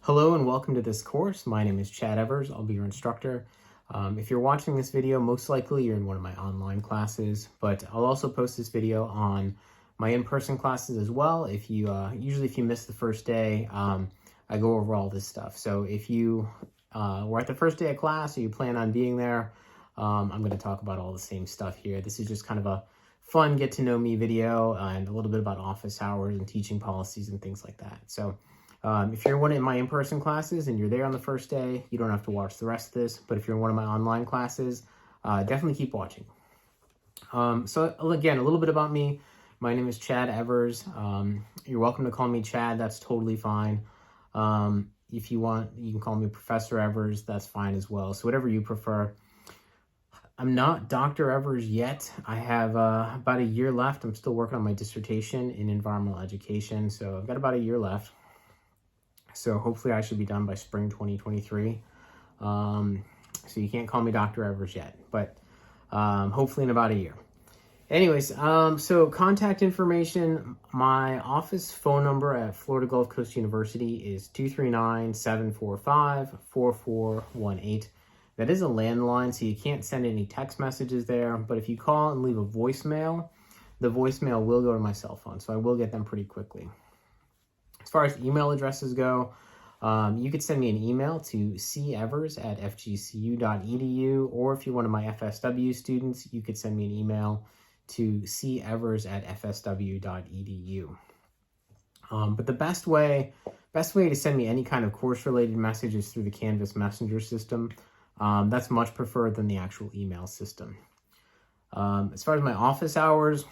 Hello and welcome to this course. My name is Chad Evers. I'll be your instructor. If you're watching this video, most likely you're in one of my online classes, but I'll also post this video on my in-person classes as well. If you usually if you miss the first day, I go over all this stuff. So if you were at the first day of class or you plan on being there, I'm going to talk about all the same stuff here. This is just kind of a fun get to know me video and a little bit about office hours and teaching policies and things like that. So if you're in one of my in-person classes and you're there on the first day, you don't have to watch the rest of this. But if you're in one of my online classes, definitely keep watching. So again, a little bit about me. My name is Chad Evers. You're welcome to call me Chad. That's totally fine. If you want, you can call me Professor Evers. That's fine as well. So whatever you prefer. I'm not Dr. Evers yet. I have about a year left. I'm still working on my dissertation in environmental education. So I've got about a year left. So hopefully I should be done by spring 2023. So you can't call me Dr. Evers yet, but hopefully in about a year. Anyways, so contact information, my office phone number at Florida Gulf Coast University is 239-745-4418. That is a landline, so you can't send any text messages there, but if you call and leave a voicemail, the voicemail will go to my cell phone, so I will get them pretty quickly. As far as email addresses go, you could send me an email to cevers@fgcu.edu, or if you're one of my FSW students, you could send me an email to cevers@fsw.edu. But the best way to send me any kind of course-related message is through the Canvas Messenger system. That's much preferred than the actual email system. As far as my office hours,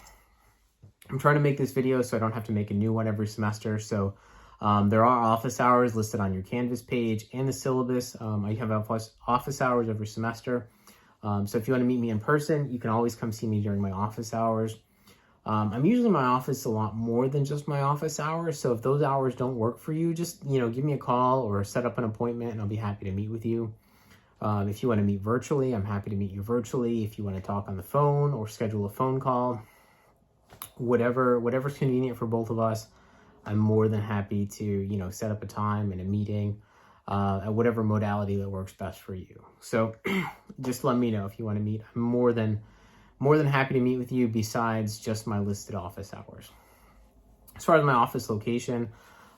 I'm trying to make this video so I don't have to make a new one every semester. So there are office hours listed on your Canvas page and the syllabus. I have office hours every semester. So if you want to meet me in person, you can always come see me during my office hours. I'm usually in my office a lot more than just my office hours. So if those hours don't work for you, just give me a call or set up an appointment and I'll be happy to meet with you. If you want to meet virtually, I'm happy to meet you virtually. If you want to talk on the phone or schedule a phone call, whatever's convenient for both of us, I'm more than happy to set up a time and a meeting at whatever modality that works best for you. So just let me know if you want to meet. I'm more than happy to meet with you besides just my listed office hours. As far as my office location,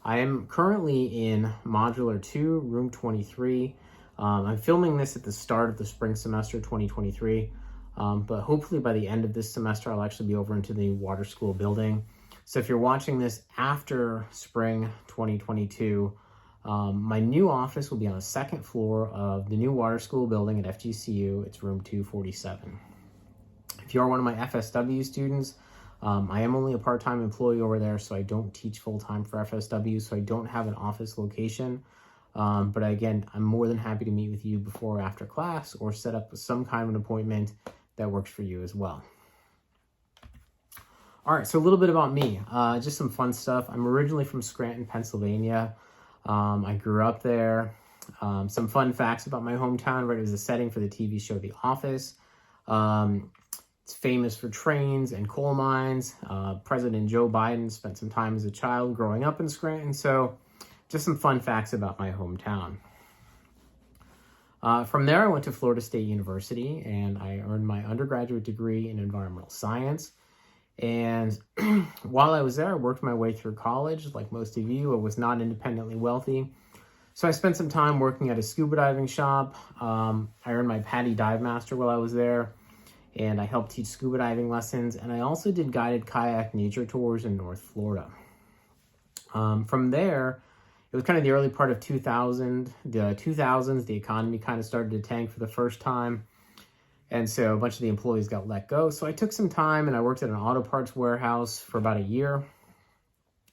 I am currently in Modular 2, Room 23. I'm filming this at the start of the spring semester 2023. But hopefully by the end of this semester, I'll actually be over into the water school building. So if you're watching this after spring 2022, my new office will be on the second floor of the new water school building at FGCU. It's room 247. If you are one of my FSW students, I am only a part-time employee over there, so I don't teach full-time for FSW, so I don't have an office location. But again, I'm more than happy to meet with you before or after class or set up some kind of an appointment that works for you as well. All right, so a little bit about me, just some fun stuff. I'm originally from Scranton, Pennsylvania. I grew up there. Some fun facts about my hometown, right? It was the setting for the TV show The Office. It's famous for trains and coal mines. President Joe Biden spent some time as a child growing up in Scranton. So just some fun facts about my hometown. From there, I went to Florida State University and I earned my undergraduate degree in environmental science. And while I was there, I worked my way through college. Like most of you, I was not independently wealthy. So I spent some time working at a scuba diving shop. I earned my PADI Dive Master while I was there. And I helped teach scuba diving lessons. And I also did guided kayak nature tours in North Florida. From there, it was kind of the early part of the 2000s, the economy kind of started to tank for the first time. And so a bunch of the employees got let go. So I took some time and I worked at an auto parts warehouse for about a year.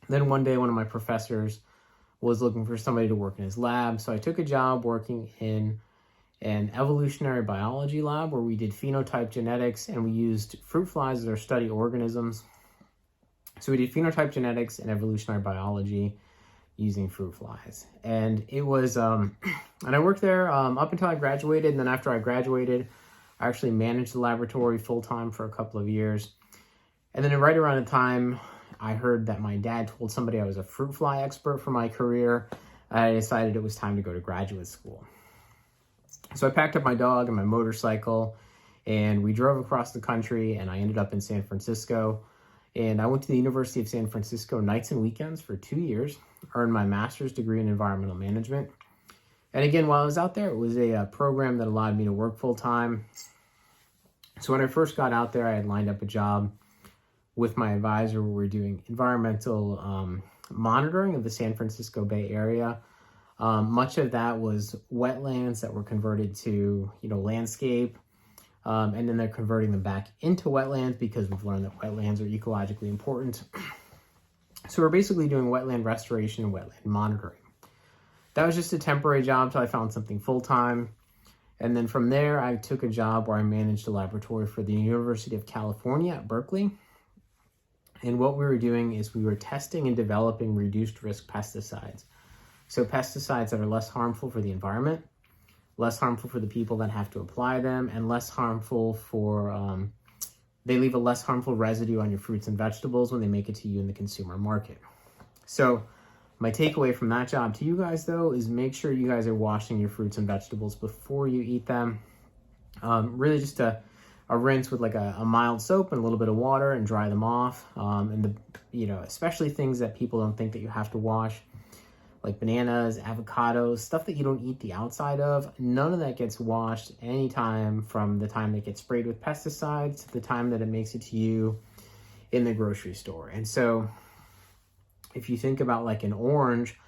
Then one day, one of my professors was looking for somebody to work in his lab. So I took a job working in an evolutionary biology lab where we did phenotype genetics and we used fruit flies as our study organisms. So we did phenotype genetics and evolutionary biology using fruit flies. And it was, and I worked there up until I graduated. And then after I graduated, I actually managed the laboratory full-time for a couple of years. And then right around the time I heard that my dad told somebody I was a fruit fly expert for my career, I decided it was time to go to graduate school. So I packed up my dog and my motorcycle, and we drove across the country, and I ended up in San Francisco. And I went to the University of San Francisco nights and weekends for 2 years, earned my master's degree in environmental management. And again, while I was out there, it was a program that allowed me to work full time. So when I first got out there, I had lined up a job with my advisor where we were doing environmental monitoring of the San Francisco Bay Area. Much of that was wetlands that were converted to, landscape. And then they're converting them back into wetlands because we've learned that wetlands are ecologically important. So we're basically doing wetland restoration and wetland monitoring. That was just a temporary job until I found something full-time. And then from there, I took a job where I managed a laboratory for the University of California at Berkeley. And what we were doing is we were testing and developing reduced risk pesticides. So pesticides that are less harmful for the environment, less harmful for the people that have to apply them, and less harmful for, they leave a less harmful residue on your fruits and vegetables when they make it to you in the consumer market. So my takeaway from that job to you guys, though, is make sure you guys are washing your fruits and vegetables before you eat them. Really just a rinse with like a mild soap and a little bit of water and dry them off. And especially things that people don't think that you have to wash, like bananas, avocados, stuff that you don't eat the outside of. None of that gets washed anytime from the time it gets sprayed with pesticides to the time that it makes it to you in the grocery store. And so if you think about like an orange,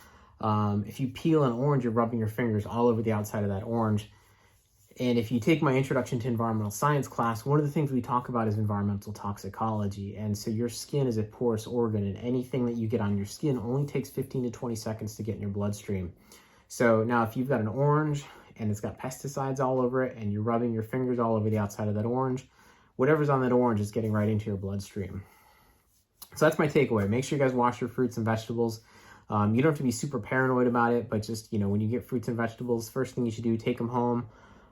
if you peel an orange, you're rubbing your fingers all over the outside of that orange. And if you take my Introduction to Environmental Science class, one of the things we talk about is environmental toxicology. And so your skin is a porous organ, and anything that you get on your skin only takes 15 to 20 seconds to get in your bloodstream. So now if you've got an orange and it's got pesticides all over it and you're rubbing your fingers all over the outside of that orange, whatever's on that orange is getting right into your bloodstream. So that's my takeaway. Make sure you guys wash your fruits and vegetables. You don't have to be super paranoid about it, but just, when you get fruits and vegetables, first thing you should do, take them home,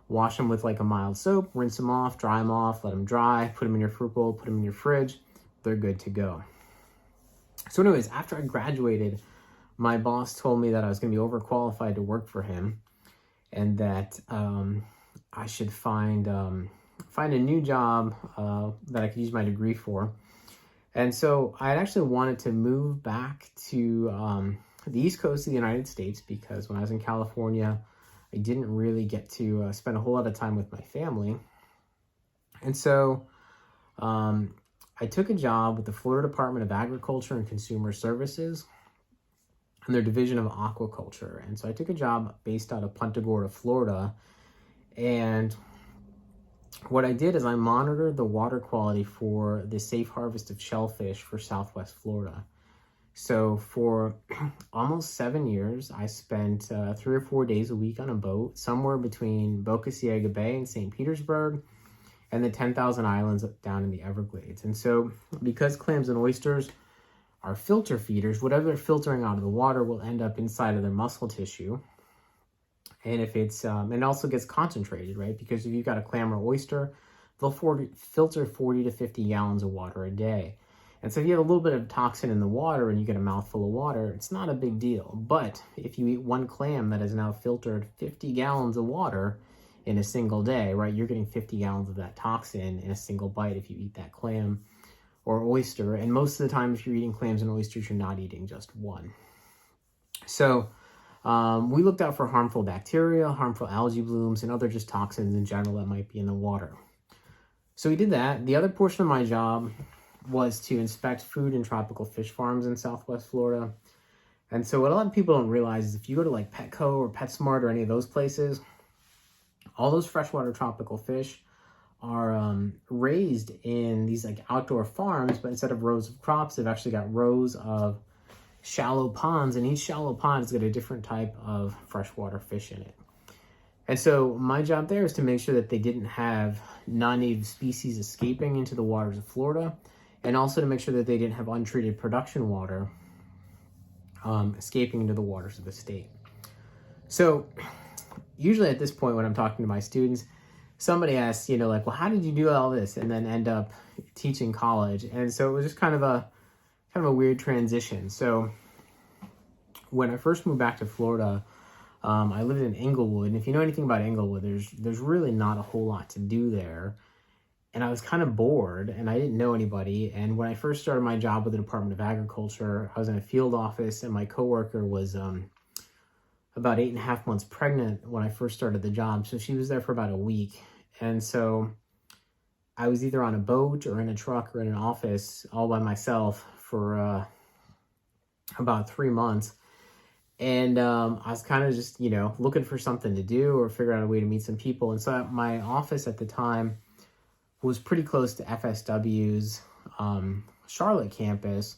wash them with like a mild soap, rinse them off, dry them off, let them dry, put them in your fruit bowl, put them in your fridge. They're good to go. So anyways, after I graduated, my boss told me that I was going to be overqualified to work for him and that I should find a new job that I could use my degree for. And so I actually wanted to move back to the East Coast of the United States because when I was in California, I didn't really get to spend a whole lot of time with my family. And so I took a job with the Florida Department of Agriculture and Consumer Services and their division of aquaculture. And so I took a job based out of Punta Gorda, Florida. And what I did is I monitored the water quality for the safe harvest of shellfish for Southwest Florida. So for almost 7 years, I spent 3 or 4 days a week on a boat somewhere between Boca Ciega Bay and St. Petersburg and the 10,000 islands down in the Everglades. And so because clams and oysters are filter feeders, whatever they're filtering out of the water will end up inside of their muscle tissue. And if it's, and it also gets concentrated, right? Because if you've got a clam or oyster, they'll filter 40 to 50 gallons of water a day. And so if you have a little bit of toxin in the water and you get a mouthful of water, it's not a big deal. But if you eat one clam that has now filtered 50 gallons of water in a single day, right? You're getting 50 gallons of that toxin in a single bite if you eat that clam or oyster. And most of the time, if you're eating clams and oysters, you're not eating just one. So we looked out for harmful bacteria, harmful algae blooms, and other just toxins in general that might be in the water. So we did that. The other portion of my job was to inspect food and tropical fish farms in Southwest Florida. And so what a lot of people don't realize is if you go to like Petco or PetSmart or any of those places, all those freshwater tropical fish are raised in these like outdoor farms, but instead of rows of crops, they've actually got rows of shallow ponds, and each shallow pond has got a different type of freshwater fish in it. And so my job there is to make sure that they didn't have non-native species escaping into the waters of Florida, and also to make sure that they didn't have untreated production water escaping into the waters of the state. So usually at this point when I'm talking to my students, somebody asks, like, well, how did you do all this? And then end up teaching college. And so it was just kind of a weird transition. So when I first moved back to Florida, I lived in Inglewood, and if you know anything about Inglewood, there's really not a whole lot to do there. And I was kind of bored, and I didn't know anybody. And when I first started my job with the Department of Agriculture, I was in a field office, and my coworker was about 8.5 months pregnant when I first started the job. So she was there for about a week. And so I was either on a boat or in a truck or in an office all by myself for about 3 months. And I was kind of just, looking for something to do or figure out a way to meet some people. And so my office at the time was pretty close to FSW's Charlotte campus,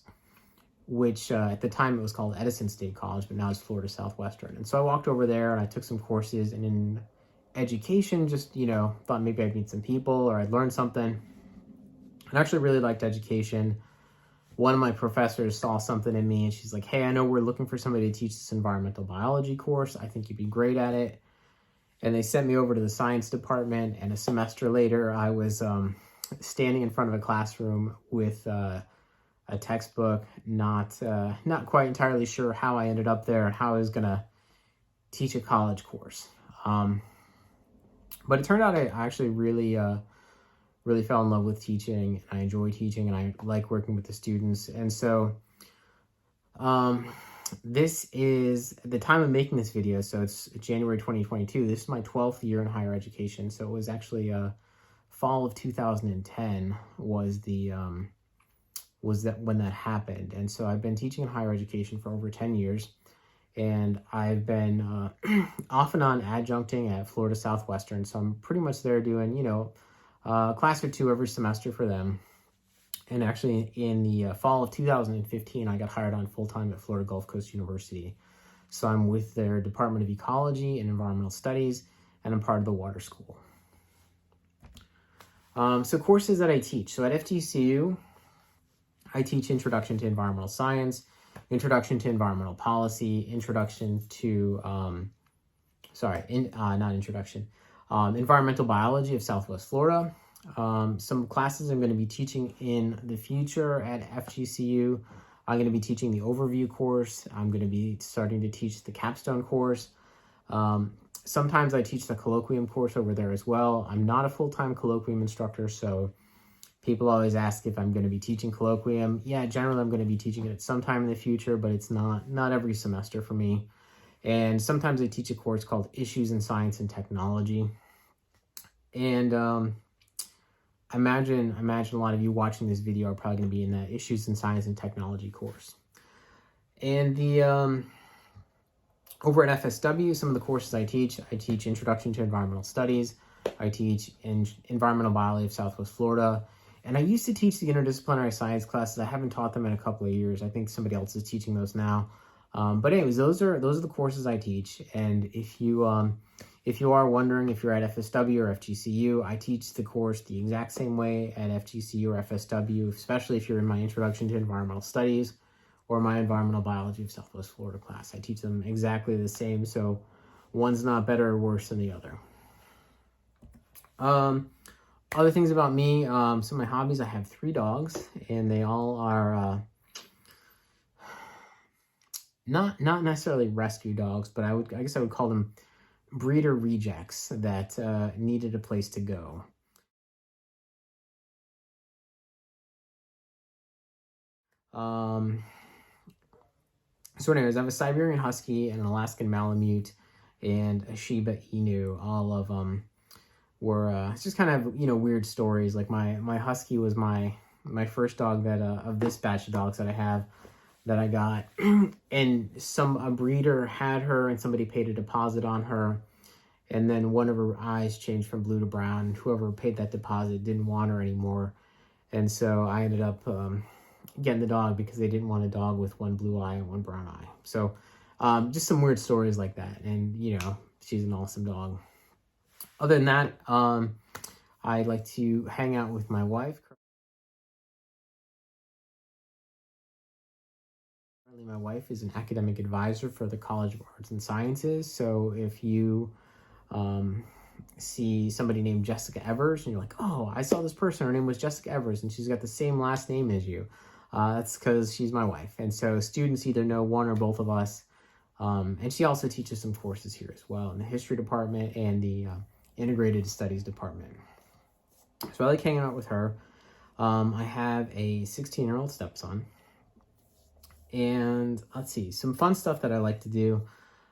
which at the time it was called Edison State College, but now it's Florida Southwestern. And so I walked over there and I took some courses, and in education, just, thought maybe I'd meet some people or I'd learn something. I actually really liked education. One of my professors saw something in me, and she's like, hey, I know we're looking for somebody to teach this environmental biology course. I think you'd be great at it. And they sent me over to the science department, and a semester later, I was standing in front of a classroom with a textbook, not quite entirely sure how I ended up there and how I was going to teach a college course. But it turned out I actually really fell in love with teaching, and I enjoy teaching, and I like working with the students. And so this is the time of making this video, so it's January 2022. This is my 12th year in higher education, so it was actually fall of 2010 was when that happened. And so I've been teaching in higher education for over 10 years, and I've been off and on adjuncting at Florida Southwestern, so I'm pretty much there doing, a class or two every semester for them. And actually, in the fall of 2015, I got hired on full-time at Florida Gulf Coast University. So I'm with their Department of Ecology and Environmental Studies, and I'm part of the water school. So courses that I teach. So at FGCU, I teach Introduction to Environmental Science, Introduction to Environmental Policy, Introduction to, Environmental Biology of Southwest Florida. Some classes I'm going to be teaching in the future at FGCU. I'm going to be teaching the overview course. I'm going to be starting to teach the capstone course. Sometimes I teach the colloquium course over there as well. I'm not a full-time colloquium instructor, so people always ask if I'm going to be teaching colloquium. Yeah, generally I'm going to be teaching it sometime in the future, but it's not every semester for me. And sometimes I teach a course called Issues in Science and Technology. And I imagine a lot of you watching this video are probably going to be in that Issues in Science and Technology course. And the over at FSW, some of the courses I teach Introduction to Environmental Studies. I teach Environmental Biology of Southwest Florida. And I used to teach the interdisciplinary science classes. I haven't taught them in a couple of years. I think somebody else is teaching those now. But anyways, those are the courses I teach. And if you are wondering if you're at FSW or FGCU, I teach the course the exact same way at FGCU or FSW, especially if you're in my Introduction to Environmental Studies or my Environmental Biology of Southwest Florida class. I teach them exactly the same, so one's not better or worse than the other. Other things about me, some of my hobbies, I have 3 dogs, and they all are not necessarily rescue dogs, but I guess I would call them breeder rejects that needed a place to go. So anyways, I have a Siberian Husky and an Alaskan Malamute and a Shiba Inu. All of them were it's just kind of weird stories. Like my Husky was my first dog that of this batch of dogs that I have that I got, and a breeder had her and somebody paid a deposit on her, and then one of her eyes changed from blue to brown, and whoever paid that deposit didn't want her anymore, and so I ended up getting the dog because they didn't want a dog with one blue eye and one brown eye. So just some weird stories like that, and she's an awesome dog. Other than that, I like to hang out with my wife. Currently, my wife is an academic advisor for the College of Arts and Sciences. So if you see somebody named Jessica Evers and you're like, oh, I saw this person, her name was Jessica Evers and she's got the same last name as you, that's because she's my wife. And so students either know one or both of us, And she also teaches some courses here as well in the history department and the integrated studies department. So I like hanging out with her. I have a 16-year-old stepson. And let's see, some fun stuff that I like to do.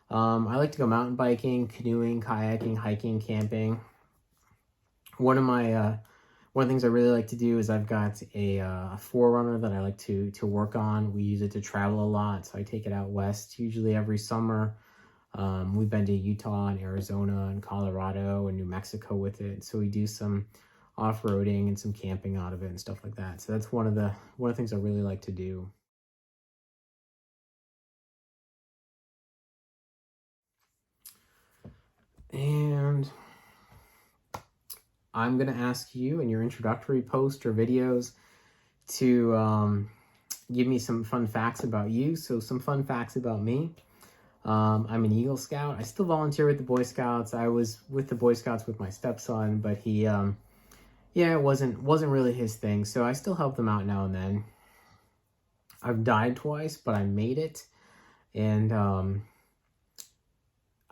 I like to go mountain biking, canoeing, kayaking, hiking, camping. One of the things I really like to do is I've got a 4Runner that I like to work on. We use it to travel a lot, so I take it out west, usually every summer. We've been to Utah and Arizona and Colorado and New Mexico with it, so we do some off-roading and some camping out of it and stuff like that. So that's one of the things I really like to do. And I'm going to ask you in your introductory post or videos to give me some fun facts about you. So some fun facts about me. I'm an Eagle Scout. I still volunteer with the Boy Scouts. I was with the Boy Scouts with my stepson, but he, it wasn't really his thing. So I still help them out now and then. I've died twice, but I made it. And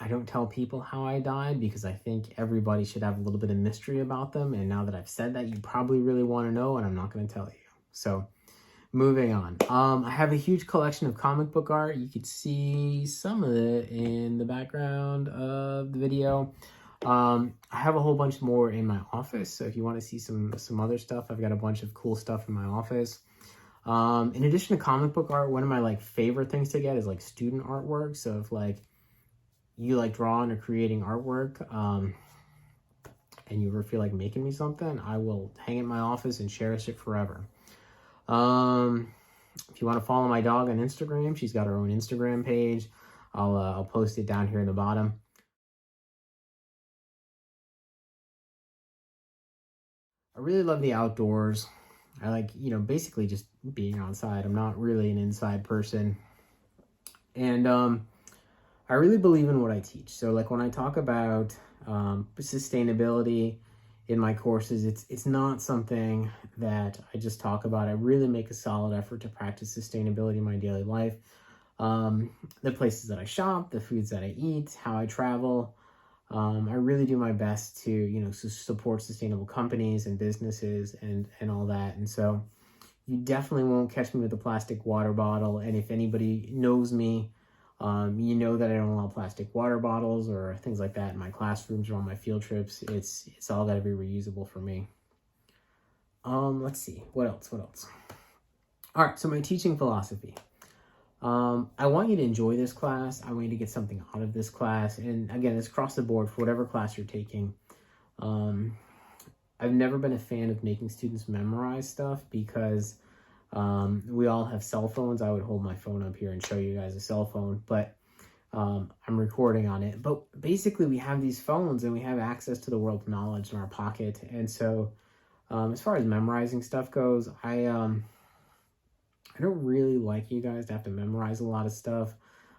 I don't tell people how I died because I think everybody should have a little bit of mystery about them. And now that I've said that, you probably really want to know, and I'm not going to tell you. So moving on. I have a huge collection of comic book art. You could see some of it in the background of the video. I have a whole bunch more in my office. So if you want to see some other stuff, I've got a bunch of cool stuff in my office. In addition to comic book art, one of my favorite things to get is student artwork. So if you like drawing or creating artwork, and you ever feel like making me something, I will hang it in my office and cherish it forever. If you want to follow my dog on Instagram, she's got her own Instagram page. I'll post it down here in the bottom. I really love the outdoors. I like, basically just being outside. I'm not really an inside person. And I really believe in what I teach. So when I talk about sustainability in my courses, it's not something that I just talk about. I really make a solid effort to practice sustainability in my daily life. The places that I shop, the foods that I eat, how I travel. I really do my best to, support sustainable companies and businesses and all that. And so you definitely won't catch me with a plastic water bottle. And if anybody knows me, you know that I don't allow plastic water bottles or things like that in my classrooms or on my field trips. It's all got to be reusable for me. Let's see. What else? All right, so my teaching philosophy. I want you to enjoy this class. I want you to get something out of this class. And again, it's across the board for whatever class you're taking. I've never been a fan of making students memorize stuff because we all have cell phones. I would hold my phone up here and show you guys a cell phone, but I'm recording on it. But basically, we have these phones and we have access to the world of knowledge in our pocket. And so as far as memorizing stuff goes, I don't really like you guys to have to memorize a lot of stuff.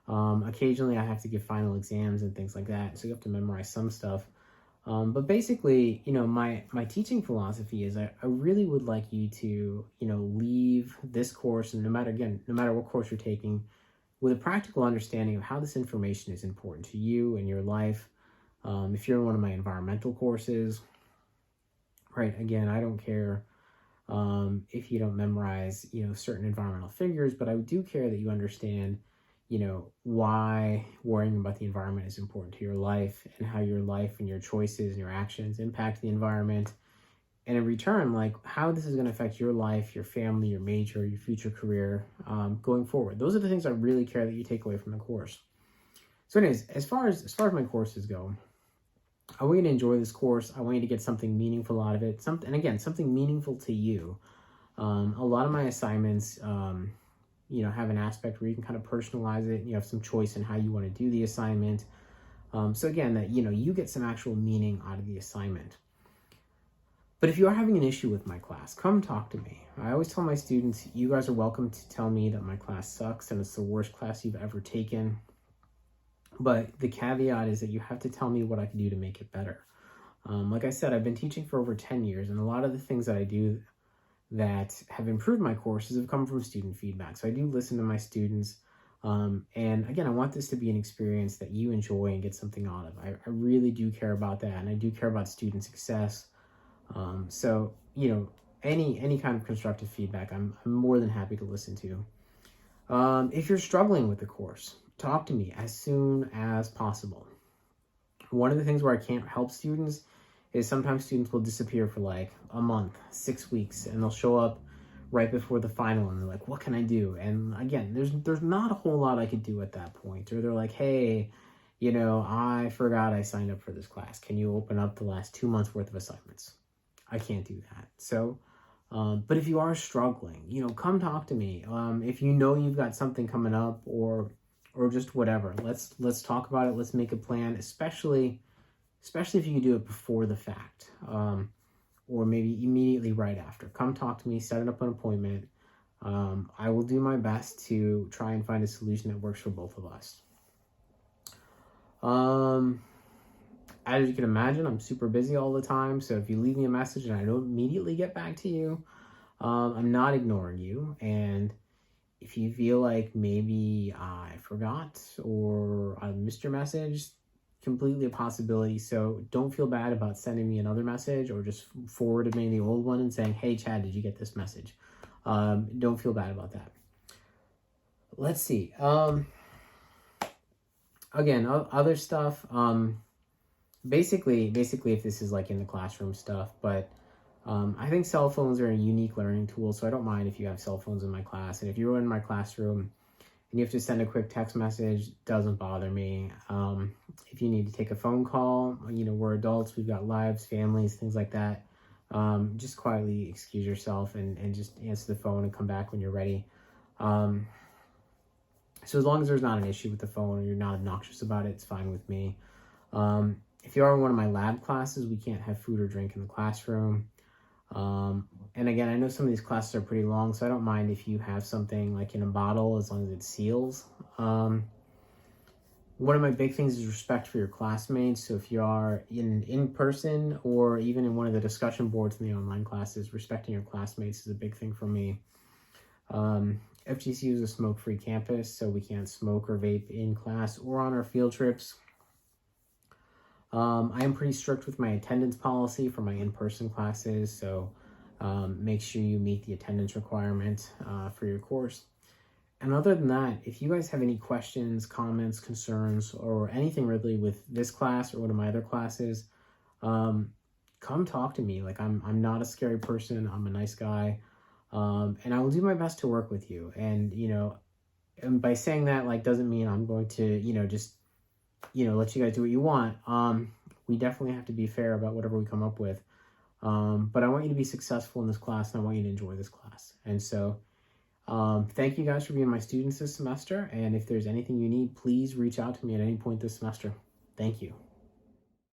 Occasionally, I have to give final exams and things like that, so you have to memorize some stuff. But basically, my teaching philosophy is I really would like you to, leave this course, and no matter what course you're taking, with a practical understanding of how this information is important to you and your life. If you're in one of my environmental courses, right, again, I don't care if you don't memorize, certain environmental figures, but I do care that you understand, why worrying about the environment is important to your life and how your life and your choices and your actions impact the environment. And in return, how this is going to affect your life, your family, your major, your future career, going forward. Those are the things I really care that you take away from the course. So anyways, as far as my courses go, I want you to enjoy this course. I want you to get something meaningful out of it. Something meaningful to you. A lot of my assignments, have an aspect where you can kind of personalize it. You have some choice in how you want to do the assignment. So again, that, you get some actual meaning out of the assignment. But if you are having an issue with my class, come talk to me. I always tell my students, you guys are welcome to tell me that my class sucks and it's the worst class you've ever taken. But the caveat is that you have to tell me what I can do to make it better. Like I said, I've been teaching for over 10 years, and a lot of the things that I do that have improved my courses have come from student feedback. So I do listen to my students. And again, I want this to be an experience that you enjoy and get something out of. I really do care about that, and I do care about student success. So, any kind of constructive feedback, I'm more than happy to listen to. If you're struggling with the course, talk to me as soon as possible. One of the things where I can't help students is sometimes students will disappear for like a month, 6 weeks, and they'll show up right before the final and they're like, what can I do? And again, there's not a whole lot I could do at that point. Or they're like, hey, I forgot I signed up for this class. Can you open up the last 2 months worth of assignments? I can't do that. So, but if you are struggling, come talk to me. If you know you've got something coming up or just whatever, let's talk about it. Let's make a plan, especially if you can do it before the fact, or maybe immediately right after. Come talk to me, set up an appointment. I will do my best to try and find a solution that works for both of us. As you can imagine, I'm super busy all the time, so if you leave me a message and I don't immediately get back to you, I'm not ignoring you. And if you feel like maybe I forgot or I missed your message, completely a possibility. So don't feel bad about sending me another message or just forwarding me the old one and saying, hey, Chad, did you get this message? Don't feel bad about that. Let's see. Again, other stuff. Basically, if this is like in the classroom stuff, but I think cell phones are a unique learning tool, so I don't mind if you have cell phones in my class. And if you're in my classroom and you have to send a quick text message, doesn't bother me. If you need to take a phone call, we're adults, we've got lives, families, things like that. Just quietly excuse yourself and just answer the phone and come back when you're ready. So as long as there's not an issue with the phone or you're not obnoxious about it, it's fine with me. If you are in one of my lab classes, we can't have food or drink in the classroom. And again, I know some of these classes are pretty long, so I don't mind if you have something like in a bottle as long as it seals. One of my big things is respect for your classmates. So if you are in person or even in one of the discussion boards in the online classes, respecting your classmates is a big thing for me. FGCU is a smoke-free campus, so we can't smoke or vape in class or on our field trips. I am pretty strict with my attendance policy for my in-person classes, so make sure you meet the attendance requirement for your course. And other than that, if you guys have any questions, comments, concerns, or anything really with this class or one of my other classes, come talk to me. Like I'm not a scary person. I'm a nice guy, and I will do my best to work with you. And and by saying that, like, doesn't mean I'm going to just let you guys do what you want. We definitely have to be fair about whatever we come up with. But I want you to be successful in this class, and I want you to enjoy this class. And so thank you guys for being my students this semester. And if there's anything you need, please reach out to me at any point this semester. Thank you.